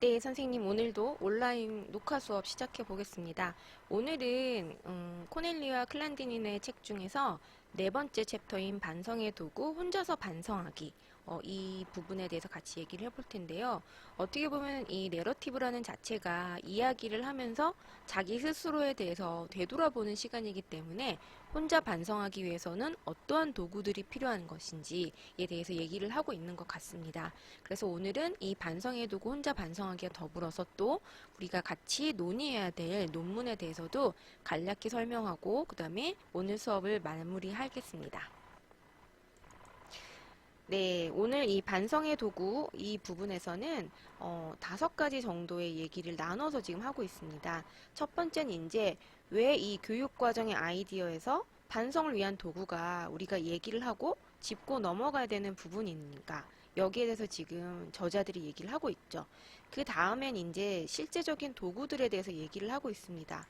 네, 선생님, 오늘도 온라인 녹화 수업 시작해 보겠습니다. 오늘은 코넬리와 클란디닌의 책 중에서 네 번째 챕터인 반성의 도구, 혼자서 반성하기, 이 부분에 대해서 같이 얘기를 해볼 텐데요. 어떻게 보면 이 내러티브라는 자체가 이야기를 하면서 자기 스스로에 대해서 되돌아보는 시간이기 때문에 혼자 반성하기 위해서는 어떠한 도구들이 필요한 것인지에 대해서 얘기를 하고 있는 것 같습니다. 그래서 오늘은 이 반성의 도구 혼자 반성하기와 더불어서 또 우리가 같이 논의해야 될 논문에 대해서도 간략히 설명하고 그 다음에 오늘 수업을 마무리하겠습니다. 네, 오늘 이 반성의 도구 이 부분에서는 5가지 정도의 얘기를 나눠서 지금 하고 있습니다. 첫 번째는 이제 왜 이 교육과정의 아이디어에서 반성을 위한 도구가 우리가 얘기를 하고 짚고 넘어가야 되는 부분인가? 여기에 대해서 지금 저자들이 얘기를 하고 있죠. 그 다음엔 이제 실제적인 도구들에 대해서 얘기를 하고 있습니다.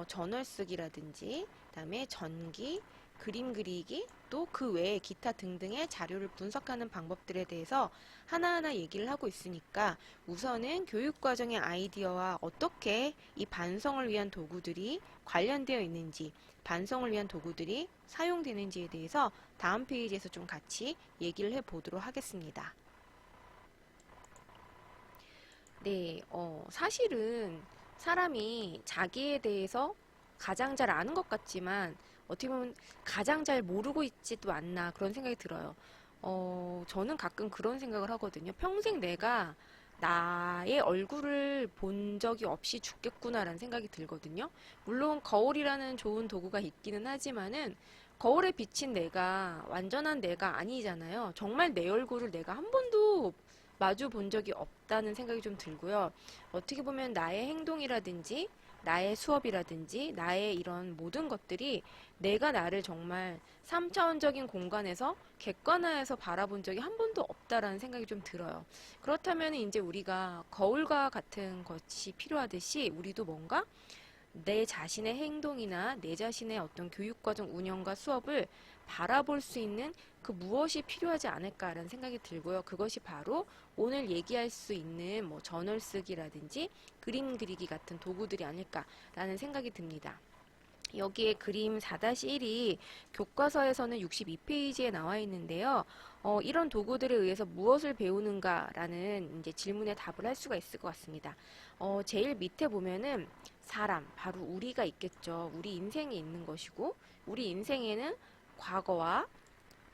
저널 쓰기라든지, 그다음에 전기, 그림 그리기, 또 그 외에 기타 등등의 자료를 분석하는 방법들에 대해서 하나하나 얘기를 하고 있으니까 우선은 교육과정의 아이디어와 어떻게 이 반성을 위한 도구들이 관련되어 있는지, 반성을 위한 도구들이 사용되는지에 대해서 다음 페이지에서 좀 같이 얘기를 해보도록 하겠습니다. 네, 사실은 사람이 자기에 대해서 가장 잘 아는 것 같지만 어떻게 보면 가장 잘 모르고 있지도 않나 그런 생각이 들어요. 저는 가끔 그런 생각을 하거든요. 평생 내가 나의 얼굴을 본 적이 없이 죽겠구나라는 생각이 들거든요. 물론 거울이라는 좋은 도구가 있기는 하지만은 거울에 비친 내가 완전한 내가 아니잖아요. 정말 내 얼굴을 내가 한 번도 마주 본 적이 없다는 생각이 좀 들고요. 어떻게 보면 나의 행동이라든지 나의 수업이라든지 나의 이런 모든 것들이 내가 나를 정말 3차원적인 공간에서 객관화해서 바라본 적이 한 번도 없다라는 생각이 좀 들어요. 그렇다면 이제 우리가 거울과 같은 것이 필요하듯이 우리도 뭔가 내 자신의 행동이나 내 자신의 어떤 교육과정 운영과 수업을 바라볼 수 있는 그 무엇이 필요하지 않을까라는 생각이 들고요. 그것이 바로 오늘 얘기할 수 있는 뭐 저널 쓰기라든지 그림 그리기 같은 도구들이 아닐까라는 생각이 듭니다. 여기에 그림 4-1이 교과서에서는 62페이지에 나와 있는데요. 이런 도구들에 의해서 무엇을 배우는가라는 이제 질문에 답을 할 수가 있을 것 같습니다. 제일 밑에 보면은 사람, 바로 우리가 있겠죠. 우리 인생이 있는 것이고, 우리 인생에는 과거와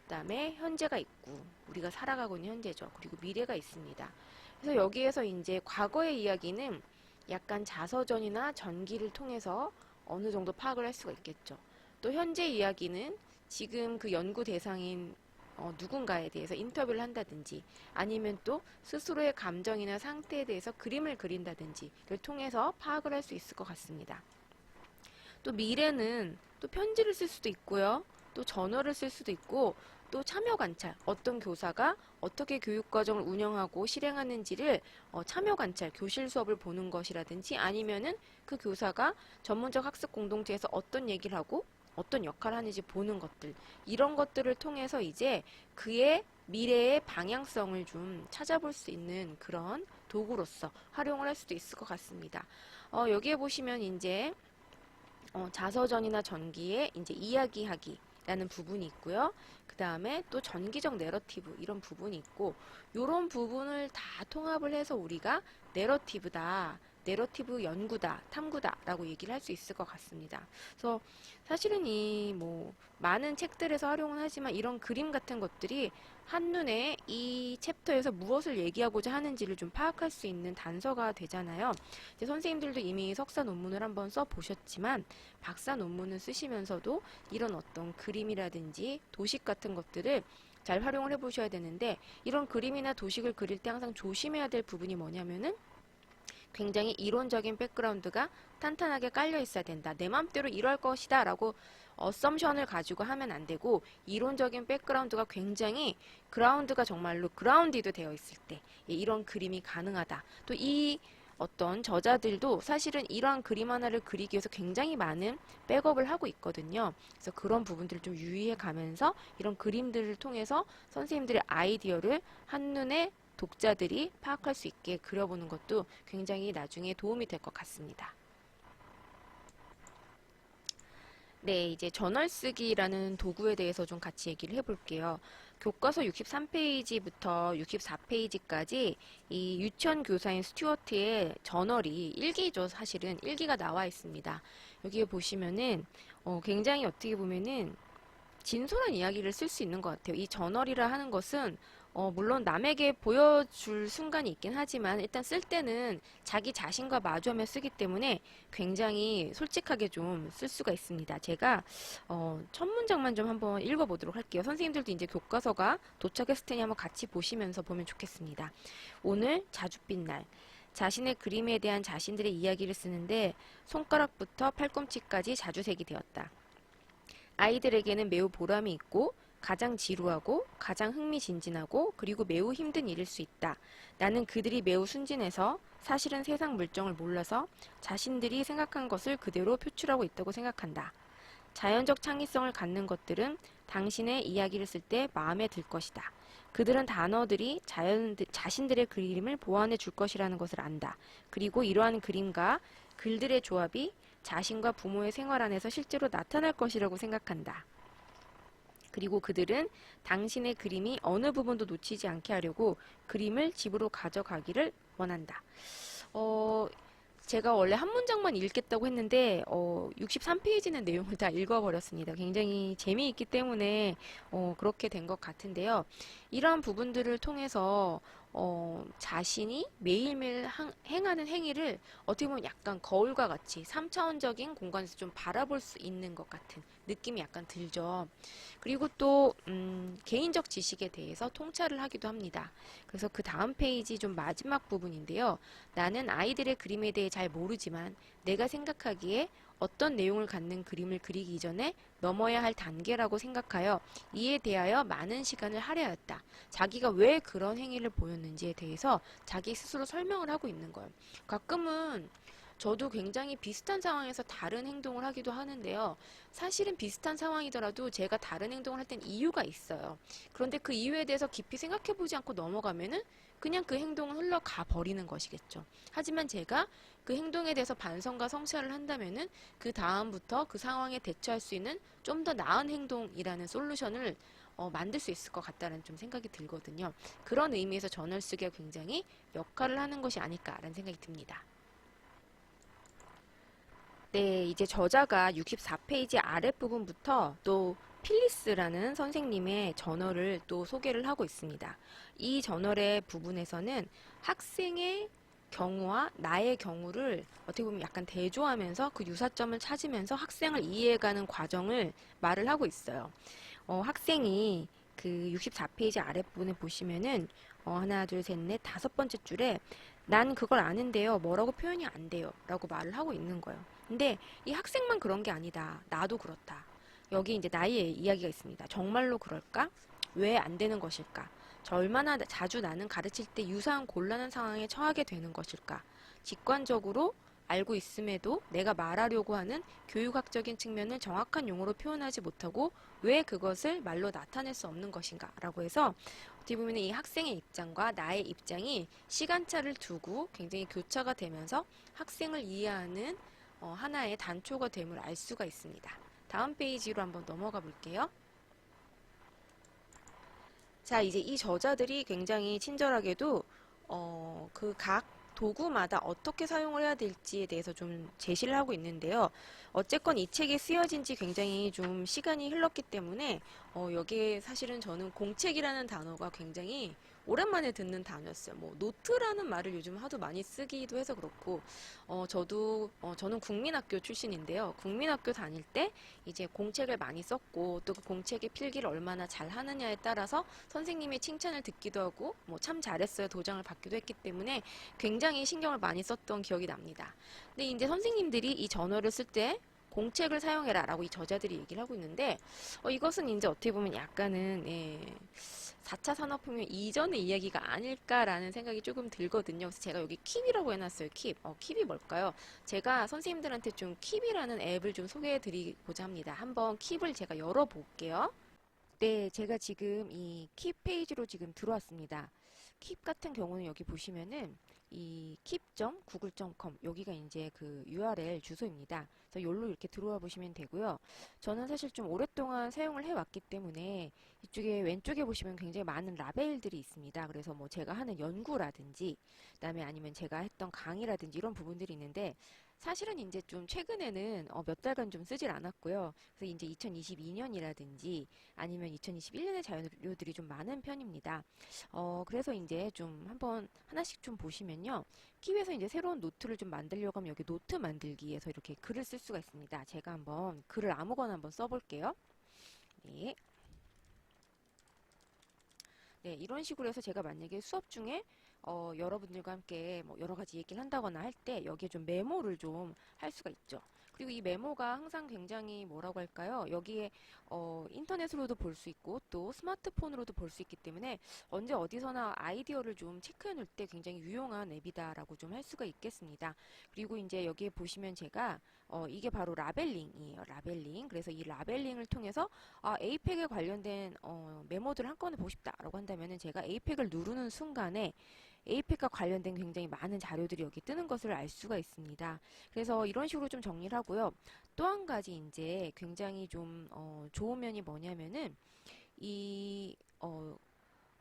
그다음에 현재가 있고, 우리가 살아가고 있는 현재죠. 그리고 미래가 있습니다. 그래서 여기에서 이제 과거의 이야기는 약간 자서전이나 전기를 통해서 어느 정도 파악을 할 수가 있겠죠. 또 현재 이야기는 지금 그 연구 대상인 누군가에 대해서 인터뷰를 한다든지 아니면 또 스스로의 감정이나 상태에 대해서 그림을 그린다든지를 통해서 파악을 할 수 있을 것 같습니다. 또 미래는 또 편지를 쓸 수도 있고요. 또 전어를 쓸 수도 있고 또 참여 관찰, 어떤 교사가 어떻게 교육과정을 운영하고 실행하는지를 참여 관찰, 교실 수업을 보는 것이라든지 아니면은 그 교사가 전문적 학습 공동체에서 어떤 얘기를 하고 어떤 역할을 하는지 보는 것들, 이런 것들을 통해서 이제 그의 미래의 방향성을 좀 찾아볼 수 있는 그런 도구로서 활용을 할 수도 있을 것 같습니다. 여기에 보시면 이제 자서전이나 전기에 이제 이야기하기라는 부분이 있고요. 그 다음에 또 전기적 내러티브 이런 부분이 있고 이런 부분을 다 통합을 해서 우리가 내러티브다. 내러티브 연구다, 탐구다라고 얘기를 할 수 있을 것 같습니다. 그래서 사실은 이 뭐 많은 책들에서 활용은 하지만 이런 그림 같은 것들이 한눈에 이 챕터에서 무엇을 얘기하고자 하는지를 좀 파악할 수 있는 단서가 되잖아요. 이제 선생님들도 이미 석사 논문을 한번 써보셨지만 박사 논문을 쓰시면서도 이런 어떤 그림이라든지 도식 같은 것들을 잘 활용을 해보셔야 되는데 이런 그림이나 도식을 그릴 때 항상 조심해야 될 부분이 뭐냐면은 굉장히 이론적인 백그라운드가 탄탄하게 깔려 있어야 된다. 내 맘대로 이럴 것이다 라고 어썸션을 가지고 하면 안 되고 이론적인 백그라운드가 굉장히 그라운드가 정말로 그라운디드 되어 있을 때 이런 그림이 가능하다. 또 이 어떤 저자들도 사실은 이러한 그림 하나를 그리기 위해서 굉장히 많은 백업을 하고 있거든요. 그래서 그런 부분들을 좀 유의해 가면서 이런 그림들을 통해서 선생님들의 아이디어를 한눈에 독자들이 파악할 수 있게 그려보는 것도 굉장히 나중에 도움이 될 것 같습니다. 네, 이제 저널 쓰기라는 도구에 대해서 좀 같이 얘기를 해볼게요. 교과서 63페이지부터 64페이지까지 이 유치원 교사인 스튜어트의 저널이 일기죠. 사실은 일기가 나와 있습니다. 여기에 보시면은 굉장히 어떻게 보면은 진솔한 이야기를 쓸 수 있는 것 같아요. 이 저널이라 하는 것은 물론 남에게 보여줄 순간이 있긴 하지만 일단 쓸 때는 자기 자신과 마주하며 쓰기 때문에 굉장히 솔직하게 좀 쓸 수가 있습니다. 제가 첫 문장만 좀 한번 읽어보도록 할게요. 선생님들도 이제 교과서가 도착했을 테니 한번 같이 보시면서 보면 좋겠습니다. 오늘 자줏빛 날. 자신의 그림에 대한 자신들의 이야기를 쓰는데 손가락부터 팔꿈치까지 자주색이 되었다. 아이들에게는 매우 보람이 있고 가장 지루하고 가장 흥미진진하고 그리고 매우 힘든 일일 수 있다. 나는 그들이 매우 순진해서 사실은 세상 물정을 몰라서 자신들이 생각한 것을 그대로 표출하고 있다고 생각한다. 자연적 창의성을 갖는 것들은 당신의 이야기를 쓸 때 마음에 들 것이다. 그들은 단어들이 자신들의 그림을 보완해 줄 것이라는 것을 안다. 그리고 이러한 그림과 글들의 조합이 자신과 부모의 생활 안에서 실제로 나타날 것이라고 생각한다. 그리고 그들은 당신의 그림이 어느 부분도 놓치지 않게 하려고 그림을 집으로 가져가기를 원한다. 제가 원래 한 문장만 읽겠다고 했는데 63페이지는 내용을 다 읽어버렸습니다. 굉장히 재미있기 때문에 그렇게 된 것 같은데요. 이러한 부분들을 통해서 자신이 매일매일 행하는 행위를 어떻게 보면 약간 거울과 같이 3차원적인 공간에서 좀 바라볼 수 있는 것 같은 느낌이 약간 들죠. 그리고 또 개인적 지식에 대해서 통찰을 하기도 합니다. 그래서 그 다음 페이지 좀 마지막 부분인데요. 나는 아이들의 그림에 대해 잘 모르지만 내가 생각하기에 어떤 내용을 갖는 그림을 그리기 이전에 넘어야 할 단계라고 생각하여 이에 대하여 많은 시간을 할애하였다. 자기가 왜 그런 행위를 보였는지에 대해서 자기 스스로 설명을 하고 있는 거예요. 가끔은 저도 굉장히 비슷한 상황에서 다른 행동을 하기도 하는데요. 사실은 비슷한 상황이더라도 제가 다른 행동을 할 땐 이유가 있어요. 그런데 그 이유에 대해서 깊이 생각해 보지 않고 넘어가면은 그냥 그 행동은 흘러가 버리는 것이겠죠. 하지만 제가 그 행동에 대해서 반성과 성찰을 한다면은 그 다음부터 그 상황에 대처할 수 있는 좀 더 나은 행동이라는 솔루션을 만들 수 있을 것 같다는 좀 생각이 들거든요. 그런 의미에서 저널 쓰기가 굉장히 역할을 하는 것이 아닐까라는 생각이 듭니다. 네, 이제 저자가 64페이지 아랫부분부터 또 필리스라는 선생님의 저널을 또 소개를 하고 있습니다. 이 저널의 부분에서는 학생의 경우와 나의 경우를 어떻게 보면 약간 대조하면서 그 유사점을 찾으면서 학생을 이해해가는 과정을 말을 하고 있어요. 학생이 그 64페이지 아랫부분에 보시면은 하나, 둘, 셋, 넷, 다섯 번째 줄에 난 그걸 아는데요. 뭐라고 표현이 안 돼요. 라고 말을 하고 있는 거예요. 근데 이 학생만 그런 게 아니다. 나도 그렇다. 여기 이제 나의 이야기가 있습니다. 정말로 그럴까? 왜 안 되는 것일까? 저 얼마나 자주 나는 가르칠 때 유사한 곤란한 상황에 처하게 되는 것일까? 직관적으로 알고 있음에도 내가 말하려고 하는 교육학적인 측면을 정확한 용어로 표현하지 못하고 왜 그것을 말로 나타낼 수 없는 것인가? 라고 해서 어떻게 보면 이 학생의 입장과 나의 입장이 시간차를 두고 굉장히 교차가 되면서 학생을 이해하는 하나의 단초가 됨을 알 수가 있습니다. 다음 페이지로 한번 넘어가 볼게요. 자, 이제 이 저자들이 굉장히 친절하게도 그 각 도구마다 어떻게 사용을 해야 될지에 대해서 좀 제시를 하고 있는데요. 어쨌건 이 책이 쓰여진 지 굉장히 좀 시간이 흘렀기 때문에 여기에 사실은 저는 공책이라는 단어가 굉장히 오랜만에 듣는 단어였어요. 뭐 노트라는 말을 요즘 하도 많이 쓰기도 해서 그렇고 저는 국민학교 출신인데요. 국민학교 다닐 때 이제 공책을 많이 썼고 또 그 공책의 필기를 얼마나 잘 하느냐에 따라서 선생님의 칭찬을 듣기도 하고 뭐 참 잘했어요 도장을 받기도 했기 때문에 굉장히 신경을 많이 썼던 기억이 납니다. 근데 이제 선생님들이 이 저널을 쓸 때 공책을 사용해라 라고 이 저자들이 얘기를 하고 있는데 이것은 이제 어떻게 보면 약간은 4차 산업혁명 이전의 이야기가 아닐까라는 생각이 조금 들거든요. 그래서 제가 여기 킵이라고 해놨어요. 킵. 킵이 뭘까요? 제가 선생님들한테 좀 킵이라는 앱을 좀 소개해 드리고자 합니다. 한번 킵을 제가 열어볼게요. 네, 제가 지금 이 킵 페이지로 지금 들어왔습니다. 킵 같은 경우는 여기 보시면은 이 keep.google.com 여기가 이제 그 URL 주소입니다. 그래서 여기로 이렇게 들어와 보시면 되고요. 저는 사실 좀 오랫동안 사용을 해왔기 때문에 이쪽에 왼쪽에 보시면 굉장히 많은 라벨들이 있습니다. 그래서 뭐 제가 하는 연구라든지 그다음에 아니면 제가 했던 강의라든지 이런 부분들이 있는데 사실은 이제 좀 최근에는 몇 달간 좀 쓰질 않았고요. 그래서 이제 2022년이라든지 아니면 2021년에 자료들이 좀 많은 편입니다. 그래서 이제 좀 한번 하나씩 좀 보시면요. 키위에서 이제 새로운 노트를 좀 만들려고 하면 여기 노트 만들기에서 이렇게 글을 쓸 수가 있습니다. 제가 한번 글을 아무거나 한번 써볼게요. 네. 네, 이런 식으로 해서 제가 만약에 수업 중에 여러분들과 함께 뭐 여러 가지 얘기를 한다거나 할 때 여기에 좀 메모를 좀 할 수가 있죠. 그리고 이 메모가 항상 굉장히 뭐라고 할까요? 여기에 인터넷으로도 볼 수 있고 또 스마트폰으로도 볼 수 있기 때문에 언제 어디서나 아이디어를 좀 체크해 놓을 때 굉장히 유용한 앱이다라고 좀 할 수가 있겠습니다. 그리고 이제 여기에 보시면 제가 이게 바로 라벨링이에요. 라벨링. 그래서 이 라벨링을 통해서 에이펙에 관련된 메모들을 한꺼번에 보고 싶다라고 한다면은 제가 에이펙을 누르는 순간에 에이펙과 관련된 굉장히 많은 자료들이 여기 뜨는 것을 알 수가 있습니다. 그래서 이런 식으로 좀 정리를 하고요. 또 한 가지 이제 굉장히 좀 좋은 면이 뭐냐면은 이,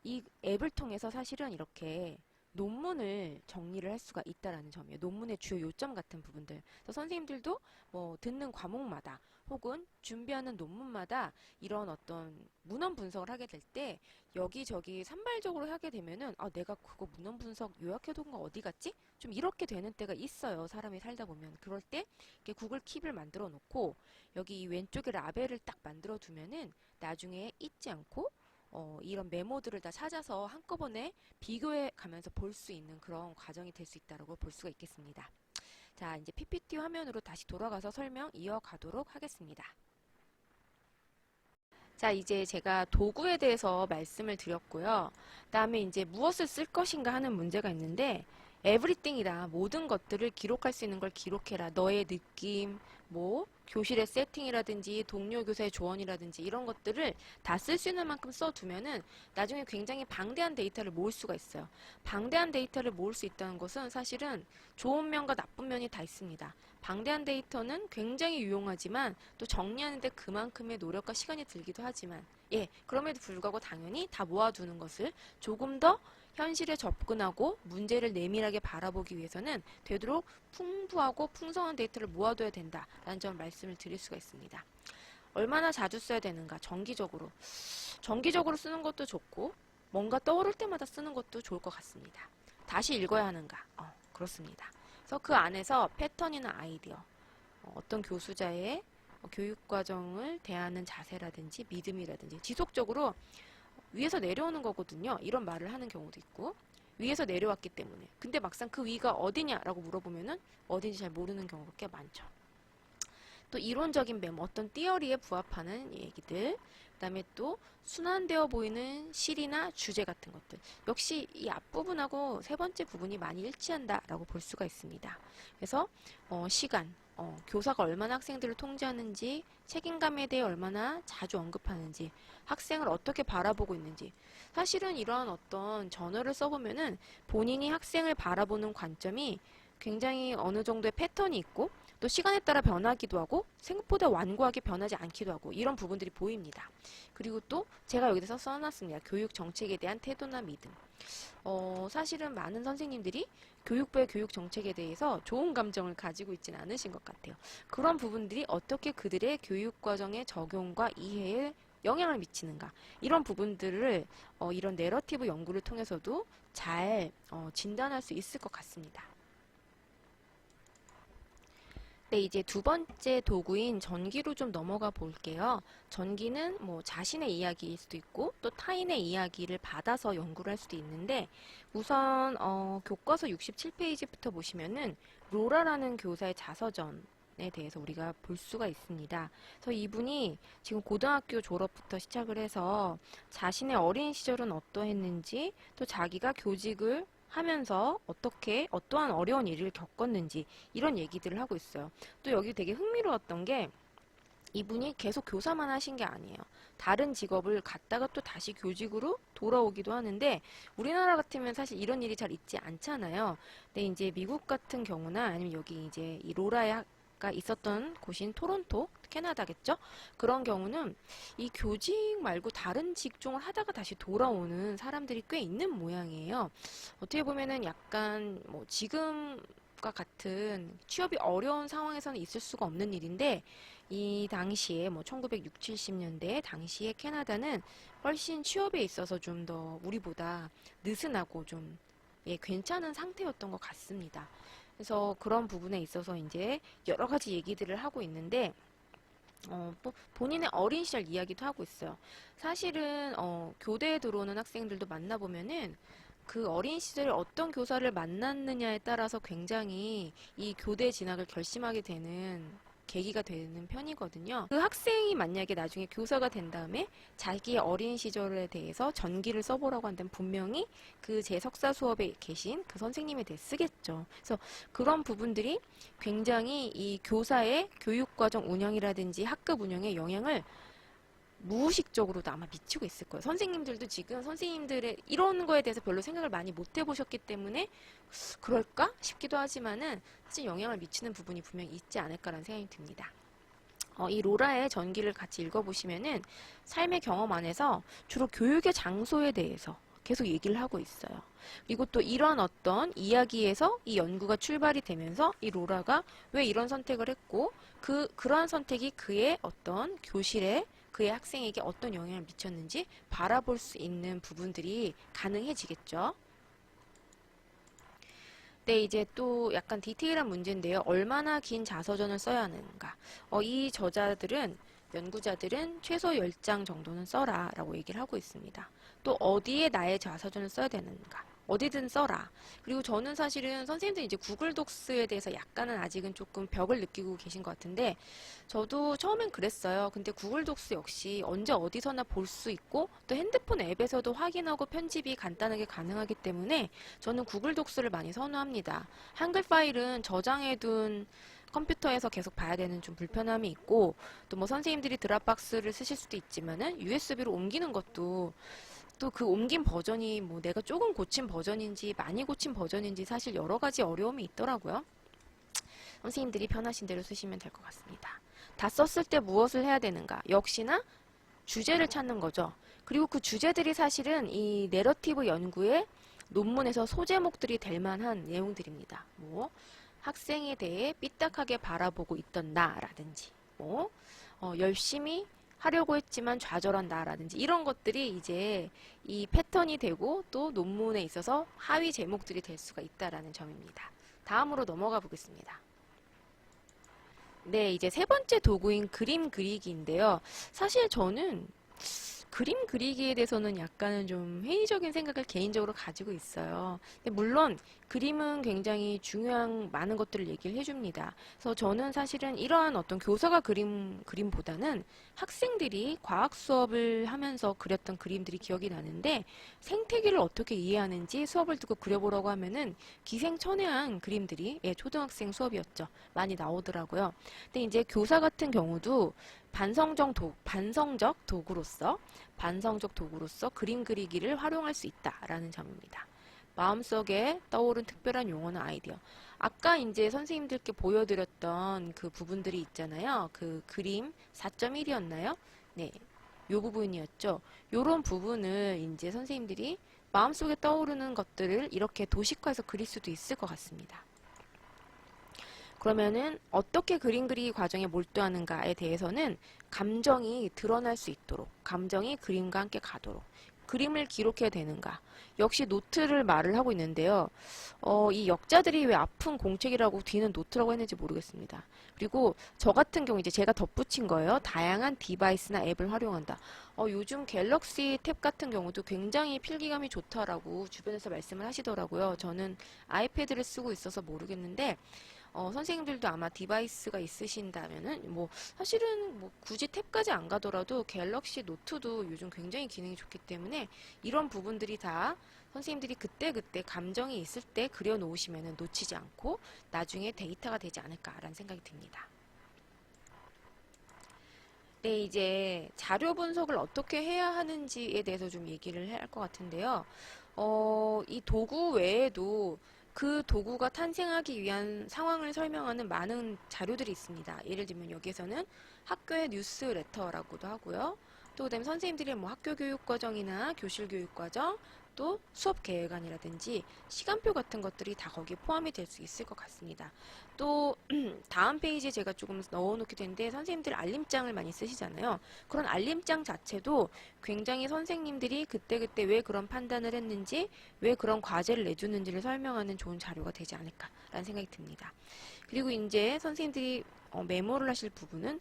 이 앱을 통해서 사실은 이렇게 논문을 정리를 할 수가 있다라는 점이에요. 논문의 주요 요점 같은 부분들. 그래서 선생님들도 뭐 듣는 과목마다 혹은 준비하는 논문마다 이런 어떤 문헌 분석을 하게 될 때 여기저기 산발적으로 하게 되면은 내가 그거 문헌 분석 요약해둔 거 어디 갔지? 좀 이렇게 되는 때가 있어요. 사람이 살다 보면. 그럴 때 이렇게 구글 킵을 만들어 놓고 여기 이 왼쪽에 라벨을 딱 만들어 두면은 나중에 잊지 않고 이런 메모들을 다 찾아서 한꺼번에 비교해 가면서 볼 수 있는 그런 과정이 될 수 있다고 볼 수가 있겠습니다. 자, 이제 PPT 화면으로 다시 돌아가서 설명 이어가도록 하겠습니다. 자, 이제 제가 도구에 대해서 말씀을 드렸고요. 그다음에 이제 무엇을 쓸 것인가 하는 문제가 있는데 everything이다. 모든 것들을 기록할 수 있는 걸 기록해라. 너의 느낌, 뭐 교실의 세팅이라든지 동료 교사의 조언이라든지 이런 것들을 다 쓸 수 있는 만큼 써두면은 나중에 굉장히 방대한 데이터를 모을 수가 있어요. 방대한 데이터를 모을 수 있다는 것은 사실은 좋은 면과 나쁜 면이 다 있습니다. 방대한 데이터는 굉장히 유용하지만 또 정리하는데 그만큼의 노력과 시간이 들기도 하지만 그럼에도 불구하고 당연히 다 모아두는 것을 조금 더 현실에 접근하고 문제를 내밀하게 바라보기 위해서는 되도록 풍부하고 풍성한 데이터를 모아둬야 된다라는 점을 말씀을 드릴 수가 있습니다. 얼마나 자주 써야 되는가? 정기적으로. 정기적으로 쓰는 것도 좋고 뭔가 떠오를 때마다 쓰는 것도 좋을 것 같습니다. 다시 읽어야 하는가? 그렇습니다. 그래서 그 안에서 패턴이나 아이디어, 어떤 교수자의 교육 과정을 대하는 자세라든지 믿음이라든지 지속적으로 위에서 내려오는 거거든요. 이런 말을 하는 경우도 있고 위에서 내려왔기 때문에 근데 막상 그 위가 어디냐라고 물어보면은 어딘지 잘 모르는 경우가 꽤 많죠. 또 이론적인 메모, 어떤 띠어리에 부합하는 얘기들, 그 다음에 또 순환되어 보이는 실이나 주제 같은 것들. 역시 이 앞부분하고 세 번째 부분이 많이 일치한다라고 볼 수가 있습니다. 그래서 시간, 교사가 얼마나 학생들을 통제하는지, 책임감에 대해 얼마나 자주 언급하는지, 학생을 어떻게 바라보고 있는지. 사실은 이러한 어떤 저널을 써보면은 본인이 학생을 바라보는 관점이 굉장히 어느 정도의 패턴이 있고 또 시간에 따라 변하기도 하고 생각보다 완고하게 변하지 않기도 하고 이런 부분들이 보입니다. 그리고 또 제가 여기서 써놨습니다. 교육 정책에 대한 태도나 믿음. 사실은 많은 선생님들이 교육부의 교육 정책에 대해서 좋은 감정을 가지고 있지는 않으신 것 같아요. 그런 부분들이 어떻게 그들의 교육 과정의 적용과 이해에 영향을 미치는가 이런 부분들을 이런 내러티브 연구를 통해서도 잘 진단할 수 있을 것 같습니다. 네, 이제 두 번째 도구인 전기로 좀 넘어가 볼게요. 전기는 뭐 자신의 이야기일 수도 있고 또 타인의 이야기를 받아서 연구를 할 수도 있는데 우선 교과서 67페이지부터 보시면은 로라라는 교사의 자서전에 대해서 우리가 볼 수가 있습니다. 그래서 이분이 지금 고등학교 졸업부터 시작을 해서 자신의 어린 시절은 어떠했는지 또 자기가 교직을 하면서 어떻게 어떠한 어려운 일을 겪었는지 이런 얘기들을 하고 있어요. 또 여기 되게 흥미로웠던 게 이분이 계속 교사만 하신 게 아니에요. 다른 직업을 갖다가 또 다시 교직으로 돌아오기도 하는데 우리나라 같으면 사실 이런 일이 잘 있지 않잖아요. 근데 이제 미국 같은 경우나 아니면 여기 이제 이 로라가 있었던 곳인 토론토, 캐나다겠죠? 그런 경우는 이 교직 말고 다른 직종을 하다가 다시 돌아오는 사람들이 꽤 있는 모양이에요. 어떻게 보면은 약간 뭐 지금과 같은 취업이 어려운 상황에서는 있을 수가 없는 일인데 이 당시에 뭐 1960, 70년대 당시에 캐나다는 훨씬 취업에 있어서 좀 더 우리보다 느슨하고 좀 예, 괜찮은 상태였던 것 같습니다. 그래서 그런 부분에 있어서 이제 여러 가지 얘기들을 하고 있는데 본인의 어린 시절 이야기도 하고 있어요. 사실은 교대에 들어오는 학생들도 만나보면은 그 어린 시절에 어떤 교사를 만났느냐에 따라서 굉장히 이 교대 진학을 결심하게 되는 계기가 되는 편이거든요. 그 학생이 만약에 나중에 교사가 된 다음에 자기의 어린 시절에 대해서 전기를 써보라고 한다면 분명히 그 제 석사 수업에 계신 그 선생님에 대해 쓰겠죠. 그래서 그런 부분들이 굉장히 이 교사의 교육과정 운영이라든지 학급 운영에 영향을 무의식적으로도 아마 미치고 있을 거예요. 선생님들도 지금 선생님들의 이런 거에 대해서 별로 생각을 많이 못 해보셨기 때문에 그럴까 싶기도 하지만은 사실 영향을 미치는 부분이 분명히 있지 않을까라는 생각이 듭니다. 이 로라의 전기를 같이 읽어보시면은 삶의 경험 안에서 주로 교육의 장소에 대해서 계속 얘기를 하고 있어요. 그리고 또 이런 어떤 이야기에서 이 연구가 출발이 되면서 이 로라가 왜 이런 선택을 했고 그러한 선택이 그의 어떤 교실에 그의 학생에게 어떤 영향을 미쳤는지 바라볼 수 있는 부분들이 가능해지겠죠. 네, 이제 또 약간 디테일한 문제인데요. 얼마나 긴 자서전을 써야 하는가. 이 저자들은, 연구자들은 최소 10장 정도는 써라 라고 얘기를 하고 있습니다. 또 어디에 나의 자서전을 써야 되는가. 어디든 써라. 그리고 저는 사실은 선생님들 이제 구글 독스에 대해서 약간은 아직은 조금 벽을 느끼고 계신 것 같은데 저도 처음엔 그랬어요. 근데 구글 독스 역시 언제 어디서나 볼 수 있고 또 핸드폰 앱에서도 확인하고 편집이 간단하게 가능하기 때문에 저는 구글 독스를 많이 선호합니다. 한글 파일은 저장해둔 컴퓨터에서 계속 봐야 되는 좀 불편함이 있고 또 뭐 선생님들이 드랍박스를 쓰실 수도 있지만은 USB로 옮기는 것도 또 그 옮긴 버전이 뭐 내가 조금 고친 버전인지 많이 고친 버전인지 사실 여러 가지 어려움이 있더라고요. 선생님들이 편하신 대로 쓰시면 될 것 같습니다. 다 썼을 때 무엇을 해야 되는가? 역시나 주제를 찾는 거죠. 그리고 그 주제들이 사실은 이 내러티브 연구의 논문에서 소제목들이 될 만한 내용들입니다. 뭐 학생에 대해 삐딱하게 바라보고 있던 나라든지 뭐 열심히 하려고 했지만 좌절한 나라든지 이런 것들이 이제 이 패턴이 되고 또 논문에 있어서 하위 제목들이 될 수가 있다라는 점입니다. 다음으로 넘어가 보겠습니다. 네, 이제 세 번째 도구인 그림 그리기인데요. 사실 저는 그림 그리기에 대해서는 약간은 좀 회의적인 생각을 개인적으로 가지고 있어요. 근데 물론 그림은 굉장히 중요한 많은 것들을 얘기를 해줍니다. 그래서 저는 사실은 이러한 어떤 교사가 그림보다는 학생들이 과학 수업을 하면서 그렸던 그림들이 기억이 나는데 생태계를 어떻게 이해하는지 수업을 듣고 그려보라고 하면은 기생천외한 그림들이 예, 초등학생 수업이었죠. 많이 나오더라고요. 근데 이제 교사 같은 경우도 반성적 도구로서 그림 그리기를 활용할 수 있다라는 점입니다. 마음속에 떠오른 특별한 용어나 아이디어. 아까 이제 선생님들께 보여드렸던 그 부분들이 있잖아요. 그 그림 4.1이었나요? 네. 요 부분이었죠. 요런 부분을 이제 선생님들이 마음속에 떠오르는 것들을 이렇게 도식화해서 그릴 수도 있을 것 같습니다. 그러면은 어떻게 그림 그리기 과정에 몰두하는가에 대해서는 감정이 드러날 수 있도록, 감정이 그림과 함께 가도록, 그림을 기록해야 되는가. 역시 노트를 말을 하고 있는데요. 이 역자들이 왜 아픈 공책이라고 뒤는 노트라고 했는지 모르겠습니다. 그리고 저 같은 경우 이제 제가 덧붙인 거예요. 다양한 디바이스나 앱을 활용한다. 요즘 갤럭시 탭 같은 경우도 굉장히 필기감이 좋다라고 주변에서 말씀을 하시더라고요. 저는 아이패드를 쓰고 있어서 모르겠는데 선생님들도 아마 디바이스가 있으신다면은 뭐 사실은 뭐 굳이 탭까지 안 가더라도 갤럭시 노트도 요즘 굉장히 기능이 좋기 때문에 이런 부분들이 다 선생님들이 그때그때 감정이 있을 때 그려 놓으시면은 놓치지 않고 나중에 데이터가 되지 않을까라는 생각이 듭니다. 네, 이제 자료 분석을 어떻게 해야 하는지에 대해서 좀 얘기를 해야 할 것 같은데요. 이 도구 외에도 그 도구가 탄생하기 위한 상황을 설명하는 많은 자료들이 있습니다. 예를 들면 여기에서는 학교의 뉴스레터라고도 하고요. 또 그다음에 선생님들이 뭐 학교 교육 과정이나 교실 교육 과정, 또 수업 계획안이라든지 시간표 같은 것들이 다 거기에 포함이 될 수 있을 것 같습니다. 또 다음 페이지에 제가 조금 넣어놓게 된데 선생님들 알림장을 많이 쓰시잖아요. 그런 알림장 자체도 굉장히 선생님들이 그때그때 왜 그런 판단을 했는지, 왜 그런 과제를 내주는지를 설명하는 좋은 자료가 되지 않을까라는 생각이 듭니다. 그리고 이제 선생님들이 메모를 하실 부분은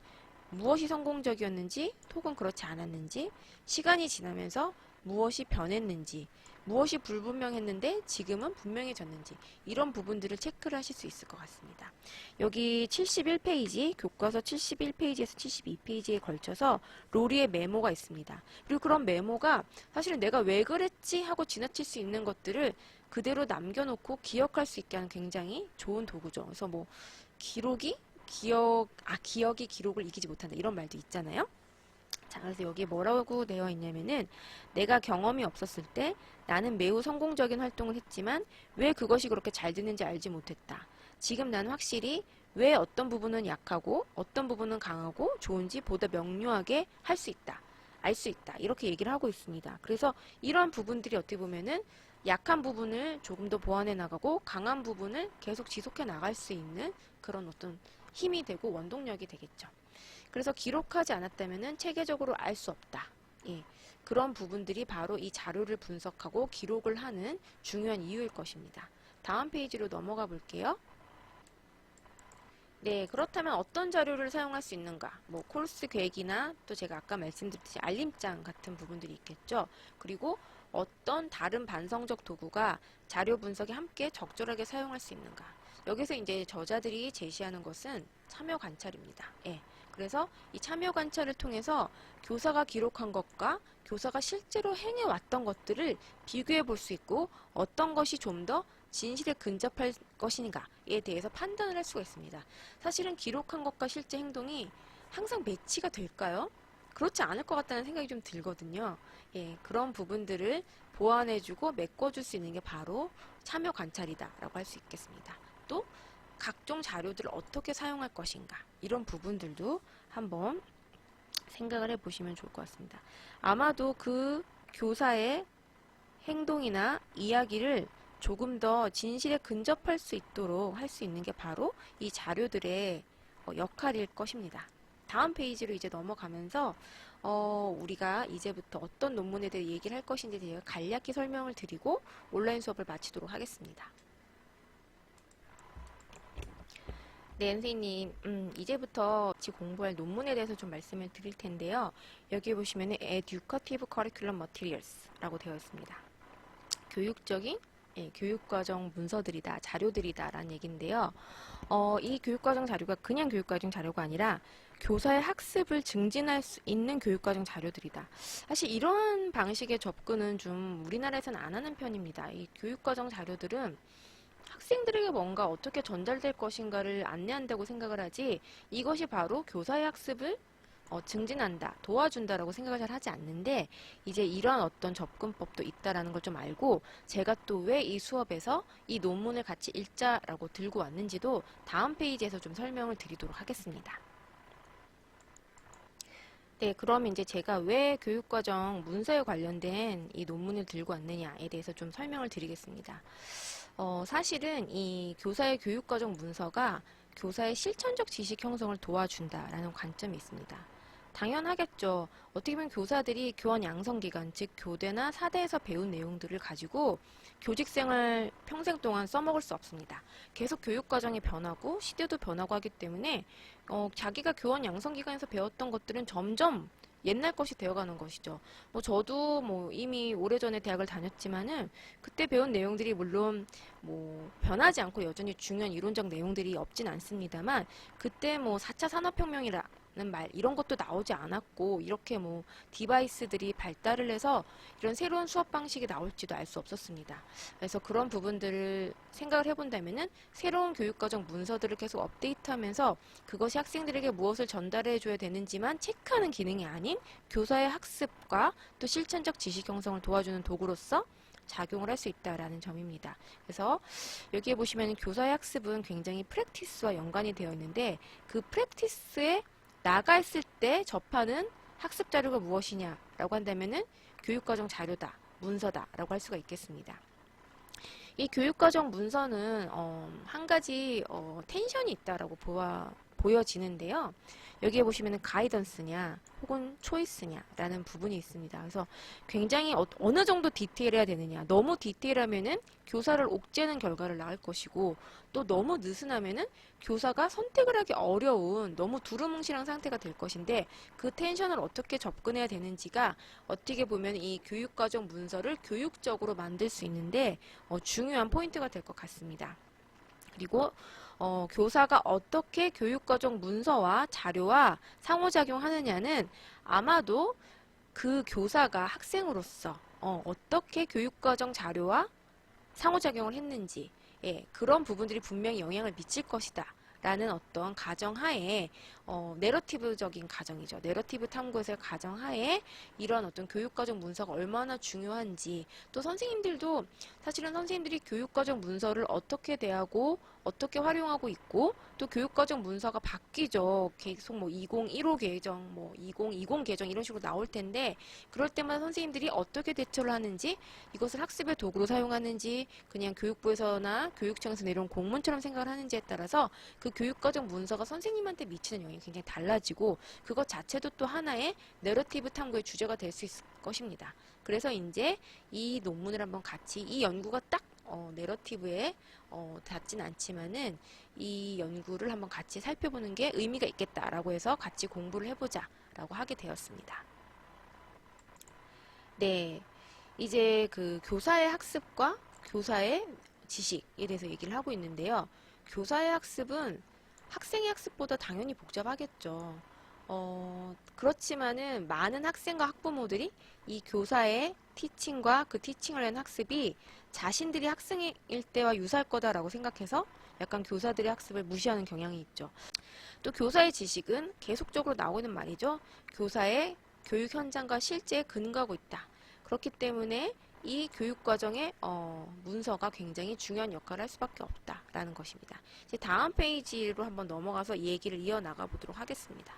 무엇이 성공적이었는지 혹은 그렇지 않았는지, 시간이 지나면서 무엇이 변했는지, 무엇이 불분명했는데 지금은 분명해졌는지, 이런 부분들을 체크를 하실 수 있을 것 같습니다. 여기 71페이지, 교과서 71페이지에서 72페이지에 걸쳐서 로리의 메모가 있습니다. 그리고 그런 메모가 사실은 내가 왜 그랬지 하고 지나칠 수 있는 것들을 그대로 남겨놓고 기억할 수 있게 하는 굉장히 좋은 도구죠. 그래서 뭐 기억이 기록을 이기지 못한다, 이런 말도 있잖아요. 자, 그래서 여기에 뭐라고 되어 있냐면은 내가 경험이 없었을 때 나는 매우 성공적인 활동을 했지만 왜 그것이 그렇게 잘 되는지 알지 못했다. 지금 나는 확실히 왜 어떤 부분은 약하고 어떤 부분은 강하고 좋은지 보다 명료하게 할 수 있다. 알 수 있다. 이렇게 얘기를 하고 있습니다. 그래서 이런 부분들이 어떻게 보면은 약한 부분을 조금 더 보완해 나가고 강한 부분을 계속 지속해 나갈 수 있는 그런 어떤 힘이 되고 원동력이 되겠죠. 그래서 기록하지 않았다면 체계적으로 알 수 없다. 예, 그런 부분들이 바로 이 자료를 분석하고 기록을 하는 중요한 이유일 것입니다. 다음 페이지로 넘어가 볼게요. 네, 그렇다면 어떤 자료를 사용할 수 있는가? 뭐 코र्스 계획이나 또 제가 아까 말씀드렸듯이 알림장 같은 부분들이 있겠죠. 그리고 어떤 다른 반성적 도구가 자료 분석에 함께 적절하게 사용할 수 있는가? 여기서 이제 저자들이 제시하는 것은 참여 관찰입니다. 예. 그래서 이 참여 관찰을 통해서 교사가 기록한 것과 교사가 실제로 행해왔던 것들을 비교해 볼 수 있고 어떤 것이 좀 더 진실에 근접할 것인가에 대해서 판단을 할 수가 있습니다. 사실은 기록한 것과 실제 행동이 항상 매치가 될까요? 그렇지 않을 것 같다는 생각이 좀 들거든요. 예, 그런 부분들을 보완해주고 메꿔줄 수 있는 게 바로 참여 관찰이다라고 할 수 있겠습니다. 또 각종 자료들을 어떻게 사용할 것인가, 이런 부분들도 한번 생각을 해보시면 좋을 것 같습니다. 아마도 그 교사의 행동이나 이야기를 조금 더 진실에 근접할 수 있도록 할 수 있는 게 바로 이 자료들의 역할일 것입니다. 다음 페이지로 이제 넘어가면서 우리가 이제부터 어떤 논문에 대해 얘기를 할 것인지에 대해 간략히 설명을 드리고 온라인 수업을 마치도록 하겠습니다. 네, 선생님. 이제부터 같이 공부할 논문에 대해서 좀 말씀을 드릴 텐데요. 여기 보시면 Educative Curriculum Materials라고 되어 있습니다. 교육적인 교육과정 문서들이다, 자료들이다 라는 얘기인데요. 이 교육과정 자료가 그냥 교육과정 자료가 아니라 교사의 학습을 증진할 수 있는 교육과정 자료들이다. 사실 이런 방식의 접근은 좀 우리나라에서는 안 하는 편입니다. 이 교육과정 자료들은 학생들에게 뭔가 어떻게 전달될 것인가를 안내한다고 생각을 하지, 이것이 바로 교사의 학습을 증진한다, 도와준다라고 생각을 잘 하지 않는데, 이제 이런 어떤 접근법도 있다라는 걸 좀 알고 제가 또 왜 이 수업에서 이 논문을 같이 읽자라고 들고 왔는지도 다음 페이지에서 좀 설명을 드리도록 하겠습니다. 네, 그럼 이제 제가 왜 교육과정 문서에 관련된 이 논문을 들고 왔느냐에 대해서 좀 설명을 드리겠습니다. 사실은 이 교사의 교육과정 문서가 교사의 실천적 지식 형성을 도와준다라는 관점이 있습니다. 당연하겠죠. 어떻게 보면 교사들이 교원 양성기간, 즉 교대나 사대에서 배운 내용들을 가지고 교직생활 평생 동안 써먹을 수 없습니다. 계속 교육과정이 변하고 시대도 변하고 하기 때문에 자기가 교원 양성기간에서 배웠던 것들은 점점 옛날 것이 되어가는 것이죠. 뭐 저도 뭐 이미 오래전에 대학을 다녔지만은 그때 배운 내용들이 물론 뭐 변하지 않고 여전히 중요한 이론적 내용들이 없진 않습니다만, 그때 뭐 4차 산업혁명이라 말 이런 것도 나오지 않았고 이렇게 뭐 디바이스들이 발달을 해서 이런 새로운 수업 방식이 나올지도 알 수 없었습니다. 그래서 그런 부분들을 생각을 해본다면은 새로운 교육과정 문서들을 계속 업데이트하면서 그것이 학생들에게 무엇을 전달해 줘야 되는지만 체크하는 기능이 아닌 교사의 학습과 또 실천적 지식 형성을 도와주는 도구로서 작용을 할 수 있다라는 점입니다. 그래서 여기에 보시면 교사의 학습은 굉장히 프랙티스와 연관이 되어 있는데 그 프랙티스에 나갔을 때 접하는 학습 자료가 무엇이냐라고 한다면은 교육과정 자료다, 문서다라고 할 수가 있겠습니다. 이 교육과정 문서는 한 가지 텐션이 있다라고 보여지는데요. 여기에 보시면은 가이던스냐 혹은 초이스냐라는 부분이 있습니다. 그래서 굉장히 어느 정도 디테일해야 되느냐. 너무 디테일하면은 교사를 옥죄는 결과를 낳을 것이고 또 너무 느슨하면은 교사가 선택을 하기 어려운 너무 두루뭉실한 상태가 될 것인데 그 텐션을 어떻게 접근해야 되는지가 어떻게 보면 이 교육과정 문서를 교육적으로 만들 수 있는데 중요한 포인트가 될 것 같습니다. 그리고 교사가 어떻게 교육과정 문서와 자료와 상호작용하느냐는 아마도 그 교사가 학생으로서 어떻게 교육과정 자료와 상호작용을 했는지 그런 부분들이 분명히 영향을 미칠 것이다. 라는 어떤 가정하에 내러티브적인 가정이죠. 내러티브 탐구에서의 가정하에 이런 어떤 교육과정 문서가 얼마나 중요한지 또 선생님들도 사실은 선생님들이 교육과정 문서를 어떻게 대하고 어떻게 활용하고 있고 또 교육과정 문서가 바뀌죠. 계속 뭐 2015 개정, 뭐 2020 개정 이런 식으로 나올 텐데 그럴 때마다 선생님들이 어떻게 대처를 하는지 이것을 학습의 도구로 사용하는지 그냥 교육부에서나 교육청에서 내려온 공문처럼 생각을 하는지에 따라서 그 교육과정 문서가 선생님한테 미치는 영향이 굉장히 달라지고 그것 자체도 또 하나의 내러티브 탐구의 주제가 될 수 있을 것입니다. 그래서 이제 이 논문을 한번 같이 이 연구가 딱 내러티브에 닿진 않지만은 이 연구를 한번 같이 살펴보는 게 의미가 있겠다라고 해서 같이 공부를 해보자라고 하게 되었습니다. 네, 이제 그 교사의 학습과 교사의 지식에 대해서 얘기를 하고 있는데요. 교사의 학습은 학생의 학습보다 당연히 복잡하겠죠. 그렇지만은 많은 학생과 학부모들이 이 교사의 티칭과 그 티칭을 한 학습이 자신들이 학생일 때와 유사할 거다라고 생각해서 약간 교사들의 학습을 무시하는 경향이 있죠. 또 교사의 지식은 계속적으로 나오는 말이죠. 교사의 교육 현장과 실제에 근거하고 있다. 그렇기 때문에 이 교육과정의 문서가 굉장히 중요한 역할을 할 수밖에 없다라는 것입니다. 이제 다음 페이지로 한번 넘어가서 이 얘기를 이어나가 보도록 하겠습니다.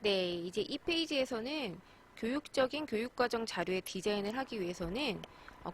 네, 이제 이 페이지에서는 교육적인 교육과정 자료의 디자인을 하기 위해서는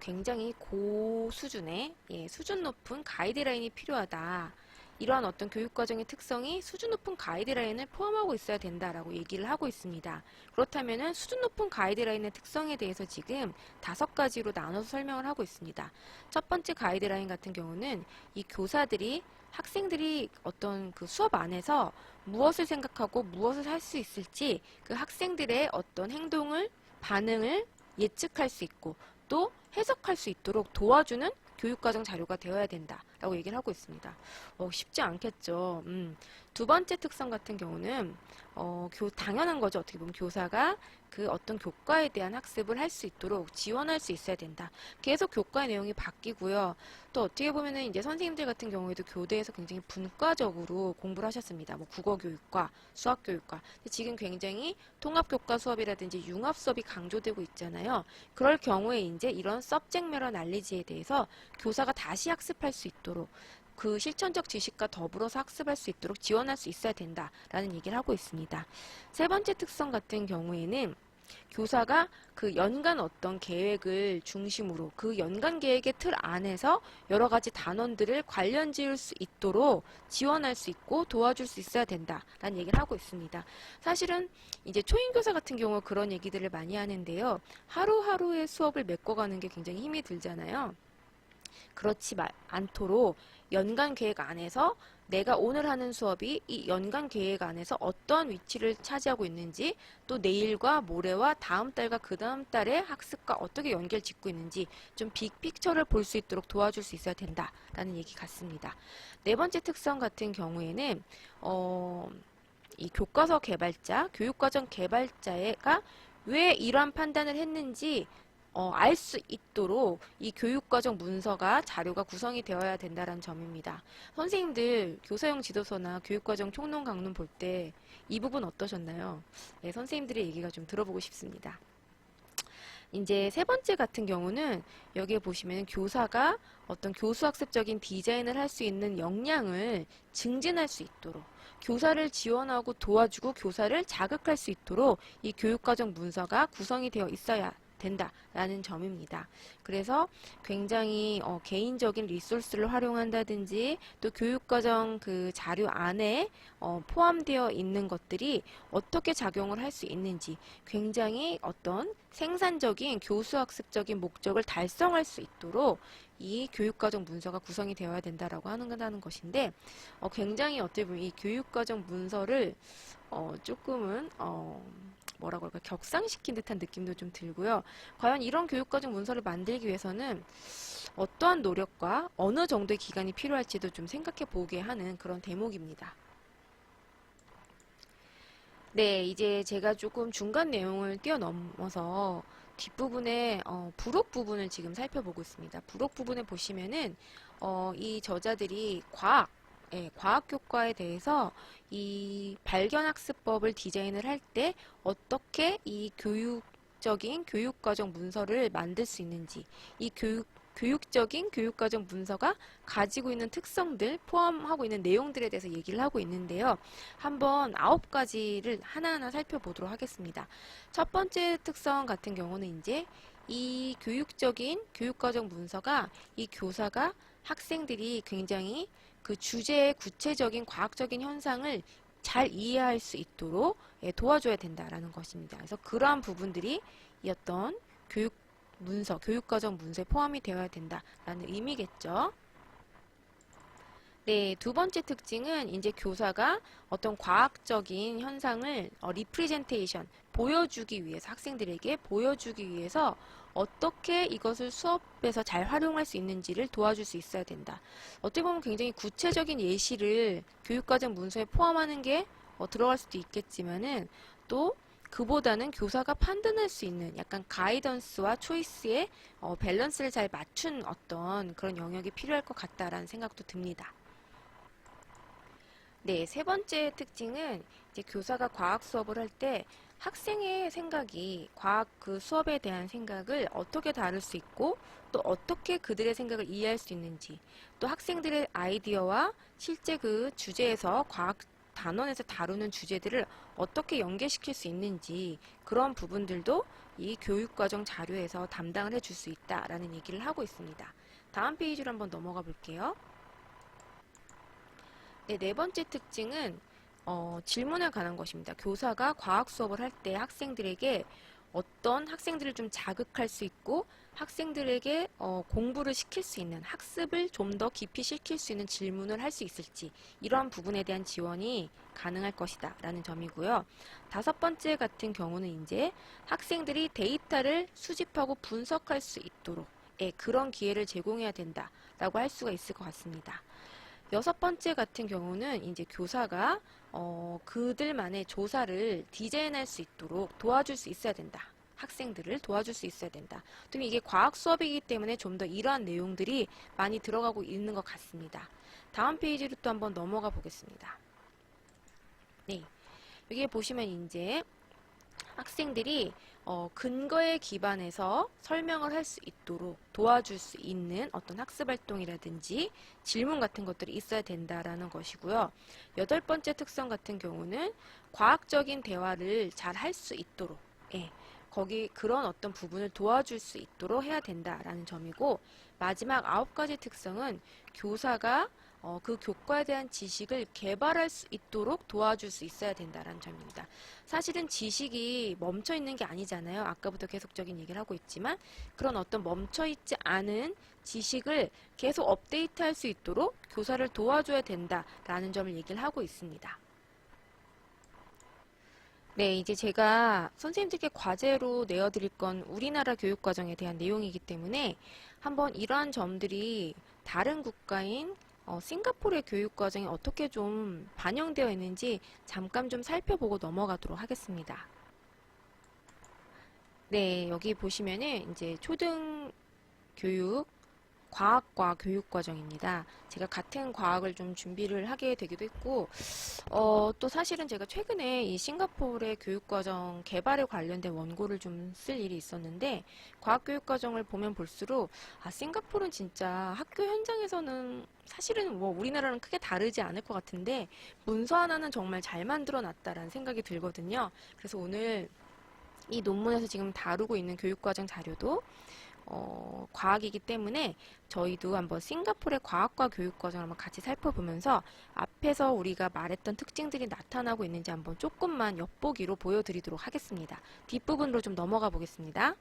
굉장히 고수준의 수준 높은 가이드라인이 필요하다. 이러한 어떤 교육과정의 특성이 수준 높은 가이드라인을 포함하고 있어야 된다라고 얘기를 하고 있습니다. 그렇다면은 수준 높은 가이드라인의 특성에 대해서 지금 5가지로 나눠서 설명을 하고 있습니다. 첫 번째 가이드라인 같은 경우는 이 교사들이 학생들이 어떤 그 수업 안에서 무엇을 생각하고 무엇을 할 수 있을지 그 학생들의 어떤 행동을, 반응을 예측할 수 있고 또 해석할 수 있도록 도와주는 교육과정 자료가 되어야 된다라고 얘기를 하고 있습니다. 쉽지 않겠죠. 두 번째 특성 같은 경우는 당연한 거죠. 어떻게 보면 교사가 그 어떤 교과에 대한 학습을 할 수 있도록 지원할 수 있어야 된다. 계속 교과의 내용이 바뀌고요. 또 어떻게 보면은 이제 선생님들 같은 경우에도 교대에서 굉장히 분과적으로 공부를 하셨습니다. 뭐 국어교육과, 수학교육과. 근데 지금 굉장히 통합교과 수업이라든지 융합 수업이 강조되고 있잖아요. 그럴 경우에 이제 이런 서브젝트 매러 날리지에 대해서 교사가 다시 학습할 수 있도록 그 실천적 지식과 더불어서 학습할 수 있도록 지원할 수 있어야 된다라는 얘기를 하고 있습니다. 세 번째 특성 같은 경우에는 교사가 그 연간 어떤 계획을 중심으로 그 연간 계획의 틀 안에서 여러 가지 단원들을 관련 지을 수 있도록 지원할 수 있고 도와줄 수 있어야 된다라는 얘기를 하고 있습니다. 사실은 이제 초임교사 같은 경우 그런 얘기들을 많이 하는데요. 하루하루의 수업을 메꿔가는 게 굉장히 힘이 들잖아요. 그렇지 않도록 연간 계획 안에서 내가 오늘 하는 수업이 이 연간 계획 안에서 어떠한 위치를 차지하고 있는지 또 내일과 모레와 다음 달과 그 다음 달의 학습과 어떻게 연결 짓고 있는지 좀 빅픽처를 볼 수 있도록 도와줄 수 있어야 된다라는 얘기 같습니다. 네 번째 특성 같은 경우에는 이 교과서 개발자, 교육과정 개발자가 왜 이러한 판단을 했는지 알 수 있도록 이 교육과정 문서가 자료가 구성이 되어야 된다는 점입니다. 선생님들 교사용 지도서나 교육과정 총론 강론 볼 때 이 부분 어떠셨나요? 네, 선생님들의 얘기가 좀 들어보고 싶습니다. 이제 세 번째 같은 경우는 여기에 보시면 교사가 어떤 교수학습적인 디자인을 할 수 있는 역량을 증진할 수 있도록 교사를 지원하고 도와주고 교사를 자극할 수 있도록 이 교육과정 문서가 구성이 되어 있어야 된다라는 점입니다. 그래서 굉장히 개인적인 리소스를 활용한다든지 또 교육과정 그 자료 안에 포함되어 있는 것들이 어떻게 작용을 할 수 있는지 굉장히 어떤 생산적인 교수학습적인 목적을 달성할 수 있도록 이 교육과정 문서가 구성이 되어야 된다라고 하는 것인데 굉장히 어떻게 보면 이 교육과정 문서를 조금은 뭐라고 할까 격상시킨 듯한 느낌도 좀 들고요. 과연 이런 교육과정 문서를 만들기 위해서는 어떠한 노력과 어느 정도의 기간이 필요할지도 좀 생각해 보게 하는 그런 대목입니다. 네, 이제 제가 조금 중간 내용을 뛰어넘어서 뒷부분에 부록 부분을 지금 살펴보고 있습니다. 부록 부분에 보시면은 이 저자들이 과학 교과에 대해서 이 발견학습법을 디자인을 할 때 어떻게 이 교육적인 교육과정 문서를 만들 수 있는지, 이 교육적인 교육과정 문서가 가지고 있는 특성들, 포함하고 있는 내용들에 대해서 얘기를 하고 있는데요. 한번 9가지를 하나하나 살펴보도록 하겠습니다. 첫 번째 특성 같은 경우는 이제 이 교육적인 교육과정 문서가 이 교사가 학생들이 굉장히 그 주제의 구체적인 과학적인 현상을 잘 이해할 수 있도록 도와줘야 된다라는 것입니다. 그래서 그러한 부분들이 이 어떤 교육과정 문서에 포함이 되어야 된다라는 의미겠죠. 네, 두 번째 특징은 이제 교사가 어떤 과학적인 현상을 리프레젠테이션, 보여주기 위해서, 학생들에게 보여주기 위해서 어떻게 이것을 수업에서 잘 활용할 수 있는지를 도와줄 수 있어야 된다. 어떻게 보면 굉장히 구체적인 예시를 교육과정 문서에 포함하는 게 들어갈 수도 있겠지만은 또 그보다는 교사가 판단할 수 있는 약간 가이던스와 초이스의 밸런스를 잘 맞춘 어떤 그런 영역이 필요할 것 같다라는 생각도 듭니다. 네, 세 번째 특징은 이제 교사가 과학 수업을 할 때 학생의 생각이 과학 그 수업에 대한 생각을 어떻게 다룰 수 있고 또 어떻게 그들의 생각을 이해할 수 있는지 또 학생들의 아이디어와 실제 그 주제에서 과학 단원에서 다루는 주제들을 어떻게 연계시킬 수 있는지 그런 부분들도 이 교육과정 자료에서 담당을 해줄 수 있다라는 얘기를 하고 있습니다. 다음 페이지로 한번 넘어가 볼게요. 네, 네 번째 특징은 질문에 관한 것입니다. 교사가 과학 수업을 할 때 학생들에게 어떤 학생들을 좀 자극할 수 있고 학생들에게 공부를 시킬 수 있는 학습을 좀 더 깊이 시킬 수 있는 질문을 할 수 있을지 이러한 부분에 대한 지원이 가능할 것이다 라는 점이고요. 다섯 번째 같은 경우는 이제 학생들이 데이터를 수집하고 분석할 수 있도록 그런 기회를 제공해야 된다 라고 할 수가 있을 것 같습니다. 여섯 번째 같은 경우는 이제 교사가 그들만의 조사를 디자인할 수 있도록 도와줄 수 있어야 된다. 학생들을 도와줄 수 있어야 된다. 또 이게 과학 수업이기 때문에 좀 더 이러한 내용들이 많이 들어가고 있는 것 같습니다. 다음 페이지로 또 한번 넘어가 보겠습니다. 네, 여기에 보시면 이제 학생들이 근거에 기반해서 설명을 할 수 있도록 도와줄 수 있는 어떤 학습 활동이라든지 질문 같은 것들이 있어야 된다라는 것이고요. 여덟 번째 특성 같은 경우는 과학적인 대화를 잘 할 수 있도록 거기 그런 어떤 부분을 도와줄 수 있도록 해야 된다라는 점이고 마지막 9가지 특성은 교사가 그 교과에 대한 지식을 개발할 수 있도록 도와줄 수 있어야 된다는 점입니다. 사실은 지식이 멈춰 있는 게 아니잖아요. 아까부터 계속적인 얘기를 하고 있지만 그런 어떤 멈춰 있지 않은 지식을 계속 업데이트할 수 있도록 교사를 도와줘야 된다라는 점을 얘기를 하고 있습니다. 네, 이제 제가 선생님들께 과제로 내어드릴 건 우리나라 교육과정에 대한 내용이기 때문에 한번 이러한 점들이 다른 국가인 싱가포르의 교육 과정이 어떻게 좀 반영되어 있는지 잠깐 좀 살펴보고 넘어가도록 하겠습니다. 네, 여기 보시면은 이제 초등 교육 과학과 교육 과정입니다. 제가 같은 과학을 좀 준비를 하게 되기도 했고, 또 사실은 제가 최근에 이 싱가포르의 교육과정 개발에 관련된 원고를 좀 쓸 일이 있었는데, 과학교육과정을 보면 볼수록, 싱가포르는 진짜 학교 현장에서는 사실은 뭐 우리나라랑 크게 다르지 않을 것 같은데, 문서 하나는 정말 잘 만들어 놨다라는 생각이 들거든요. 그래서 오늘 이 논문에서 지금 다루고 있는 교육과정 자료도 과학이기 때문에 저희도 한번 싱가포르의 과학과 교육 과정을 한번 같이 살펴보면서 앞에서 우리가 말했던 특징들이 나타나고 있는지 한번 조금만 엿보기로 보여드리도록 하겠습니다. 뒷부분으로 좀 넘어가 보겠습니다.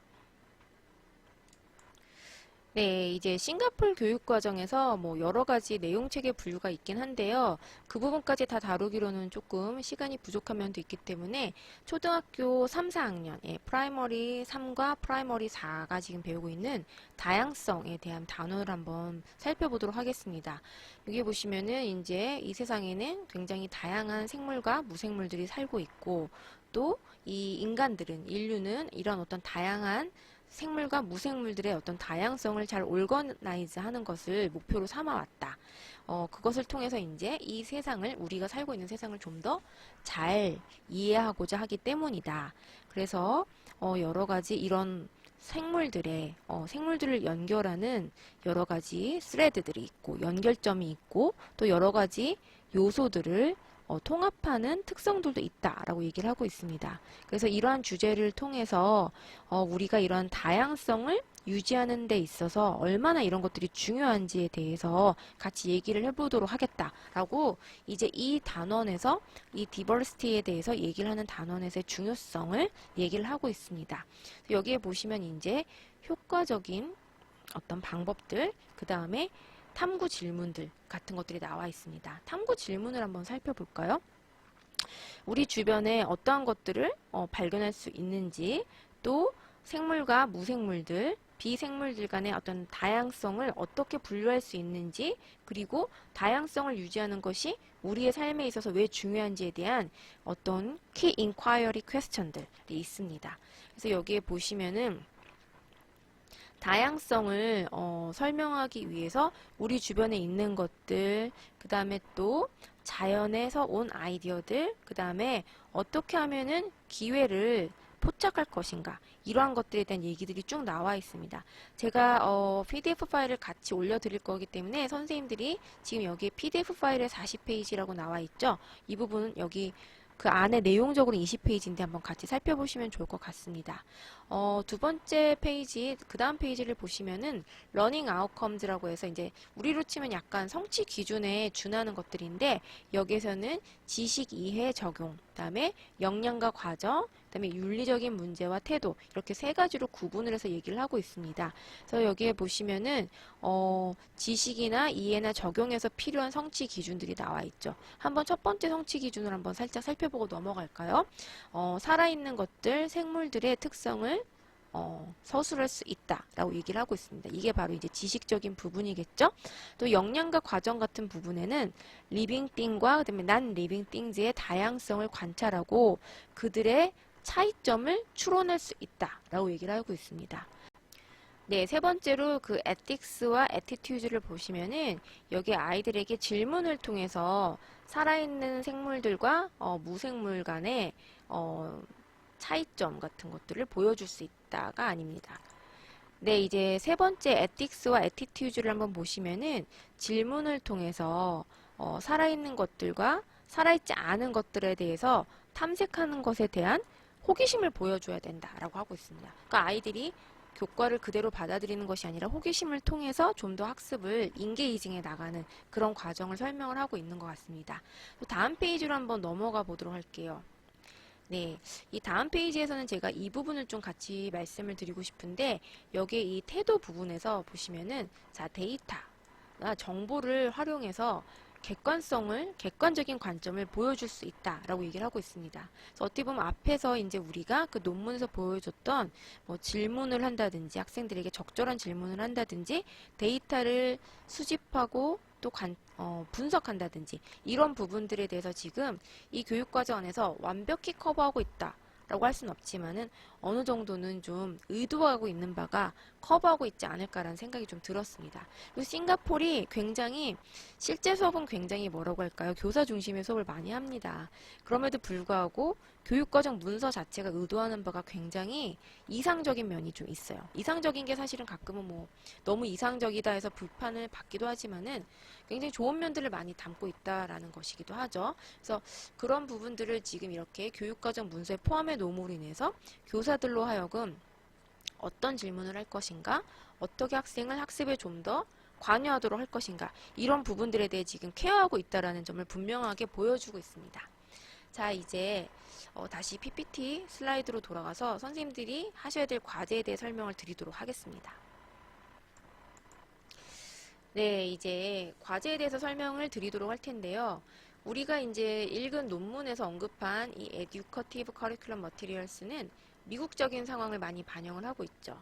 네, 이제 싱가포르 교육 과정에서 뭐 여러 가지 내용 체계 분류가 있긴 한데요. 그 부분까지 다 다루기로는 조금 시간이 부족한 면도 있기 때문에 초등학교 3, 4학년, 프라이머리 3과 프라이머리 4가 지금 배우고 있는 다양성에 대한 단어를 한번 살펴보도록 하겠습니다. 여기 보시면은 이제 이 세상에는 굉장히 다양한 생물과 무생물들이 살고 있고 또 이 인간들은, 인류는 이런 어떤 다양한 생물과 무생물들의 어떤 다양성을 잘 올거나이즈 하는 것을 목표로 삼아왔다. 그것을 통해서 이제 이 세상을, 우리가 살고 있는 세상을 좀 더 잘 이해하고자 하기 때문이다. 그래서 여러 가지 이런 생물들을 연결하는 여러 가지 스레드들이 있고, 연결점이 있고, 또 여러 가지 요소들을 통합하는 특성들도 있다라고 얘기를 하고 있습니다. 그래서 이러한 주제를 통해서 우리가 이런 다양성을 유지하는 데 있어서 얼마나 이런 것들이 중요한지에 대해서 같이 얘기를 해보도록 하겠다라고 이제 이 단원에서 이 diversity에 대해서 얘기를 하는 단원에서의 중요성을 얘기를 하고 있습니다. 여기에 보시면 이제 효과적인 어떤 방법들, 그 다음에 탐구 질문들 같은 것들이 나와 있습니다. 탐구 질문을 한번 살펴볼까요? 우리 주변에 어떠한 것들을 발견할 수 있는지, 또 생물과 무생물들, 비생물들 간의 어떤 다양성을 어떻게 분류할 수 있는지, 그리고 다양성을 유지하는 것이 우리의 삶에 있어서 왜 중요한지에 대한 어떤 key inquiry question들이 있습니다. 그래서 여기에 보시면은 다양성을 설명하기 위해서 우리 주변에 있는 것들, 그 다음에 또 자연에서 온 아이디어들, 그 다음에 어떻게 하면은 기회를 포착할 것인가, 이러한 것들에 대한 얘기들이 쭉 나와 있습니다. 제가 PDF 파일을 같이 올려드릴 거기 때문에 선생님들이 지금 여기에 PDF 파일에 40페이지라고 나와 있죠. 이 부분은 여기 그 안에 내용적으로 20페이지인데 한번 같이 살펴보시면 좋을 것 같습니다. 두 번째 페이지, 그 다음 페이지를 보시면은 러닝 아웃컴즈라고 해서 이제 우리로 치면 약간 성취 기준에 준하는 것들인데, 여기에서는 지식 이해 적용, 그다음에 역량과 과정, 그다음에 윤리적인 문제와 태도, 이렇게 세 가지로 구분을 해서 얘기를 하고 있습니다. 그래서 여기에 보시면은 지식이나 이해나 적용에서 필요한 성취 기준들이 나와 있죠. 한번 첫 번째 성취 기준을 한번 살짝 살펴보고 넘어갈까요? 살아있는 것들, 생물들의 특성을 서술할 수 있다라고 얘기를 하고 있습니다. 이게 바로 이제 지식적인 부분이겠죠. 또 역량과 과정 같은 부분에는 리빙 띵과 그다음에 난 리빙 띵즈의 다양성을 관찰하고 그들의 차이점을 추론할 수 있다라고 얘기를 하고 있습니다. 네, 세 번째로 그 ethics와 attitude를 보시면은 여기 아이들에게 질문을 통해서 살아있는 생물들과 무생물 간의 차이점 같은 것들을 보여줄 수 있다가 아닙니다. 네, 이제 세 번째 ethics와 attitude를 한번 보시면은 질문을 통해서 살아있는 것들과 살아있지 않은 것들에 대해서 탐색하는 것에 대한 호기심을 보여줘야 된다라고 하고 있습니다. 그러니까 아이들이 교과를 그대로 받아들이는 것이 아니라 호기심을 통해서 좀 더 학습을 인게이징해 나가는 그런 과정을 설명을 하고 있는 것 같습니다. 또 다음 페이지로 한번 넘어가 보도록 할게요. 네, 이 다음 페이지에서는 제가 이 부분을 좀 같이 말씀을 드리고 싶은데, 여기에 이 태도 부분에서 보시면은 자, 데이터, 정보를 활용해서 객관적인 관점을 보여줄 수 있다라고 얘기를 하고 있습니다. 그래서 어떻게 보면 앞에서 이제 우리가 그 논문에서 보여줬던 뭐 질문을 한다든지, 학생들에게 적절한 질문을 한다든지, 데이터를 수집하고 또 분석한다든지 이런 부분들에 대해서 지금 이 교육과정에서 완벽히 커버하고 있다 라고 할 수는 없지만은 어느 정도는 좀 의도하고 있는 바가 커버하고 있지 않을까라는 생각이 좀 들었습니다. 그리고 싱가포르이 굉장히 실제 수업은 굉장히 뭐라고 할까요? 교사 중심의 수업을 많이 합니다. 그럼에도 불구하고 교육과정 문서 자체가 의도하는 바가 굉장히 이상적인 면이 좀 있어요. 이상적인 게 사실은 가끔은 뭐 너무 이상적이다 해서 비판을 받기도 하지만은 굉장히 좋은 면들을 많이 담고 있다라는 것이기도 하죠. 그래서 그런 부분들을 지금 이렇게 교육과정 문서에 포함해 놓음으로 인해서 교사들로 하여금 어떤 질문을 할 것인가, 어떻게 학생을 학습에 좀 더 관여하도록 할 것인가, 이런 부분들에 대해 지금 케어하고 있다라는 점을 분명하게 보여주고 있습니다. 자, 이제 다시 PPT 슬라이드로 돌아가서 선생님들이 하셔야 될 과제에 대해 설명을 드리도록 하겠습니다. 네, 이제 과제에 대해서 설명을 드리도록 할 텐데요. 우리가 이제 읽은 논문에서 언급한 이 Educative Curriculum Materials는 미국적인 상황을 많이 반영을 하고 있죠.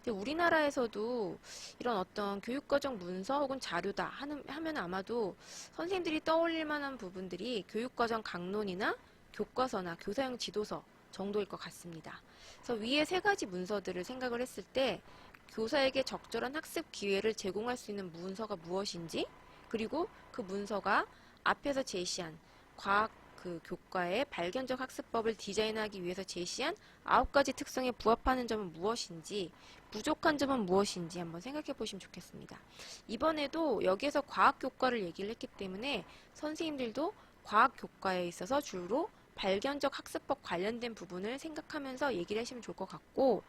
근데 우리나라에서도 이런 어떤 교육과정 문서 혹은 자료다 하면 아마도 선생님들이 떠올릴 만한 부분들이 교육과정 강론이나 교과서나 교사용 지도서 정도일 것 같습니다. 그래서 위에 세 가지 문서들을 생각을 했을 때 교사에게 적절한 학습 기회를 제공할 수 있는 문서가 무엇인지, 그리고 그 문서가 앞에서 제시한 과학 그 교과의 발견적 학습법을 디자인하기 위해서 제시한 9가지 특성에 부합하는 점은 무엇인지, 부족한 점은 무엇인지 한번 생각해 보시면 좋겠습니다. 이번에도 여기에서 과학 교과를 얘기를 했기 때문에 선생님들도 과학 교과에 있어서 주로 발견적 학습법 관련된 부분을 생각하면서 얘기를 하시면 좋을 것 같고,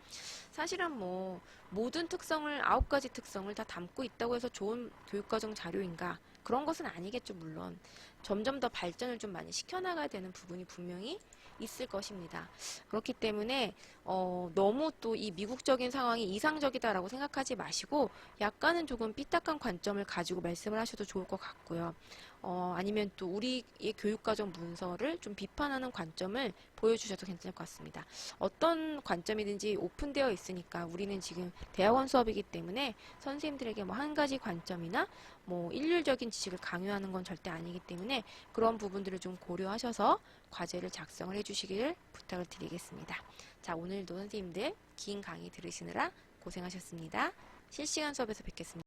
사실은 뭐 모든 특성을 9가지 특성을 다 담고 있다고 해서 좋은 교육과정 자료인가, 그런 것은 아니겠죠. 물론 점점 더 발전을 좀 많이 시켜나가야 되는 부분이 분명히 있을 것입니다. 그렇기 때문에 너무 또 이 미국적인 상황이 이상적이다라고 생각하지 마시고 약간은 조금 삐딱한 관점을 가지고 말씀을 하셔도 좋을 것 같고요. 아니면 또 우리의 교육과정 문서를 좀 비판하는 관점을 보여주셔도 괜찮을 것 같습니다. 어떤 관점이든지 오픈되어 있으니까, 우리는 지금 대학원 수업이기 때문에 선생님들에게 뭐 한 가지 관점이나 뭐 일률적인 지식을 강요하는 건 절대 아니기 때문에 그런 부분들을 좀 고려하셔서 과제를 작성을 해주시길 부탁을 드리겠습니다. 자, 오늘도 선생님들 긴 강의 들으시느라 고생하셨습니다. 실시간 수업에서 뵙겠습니다.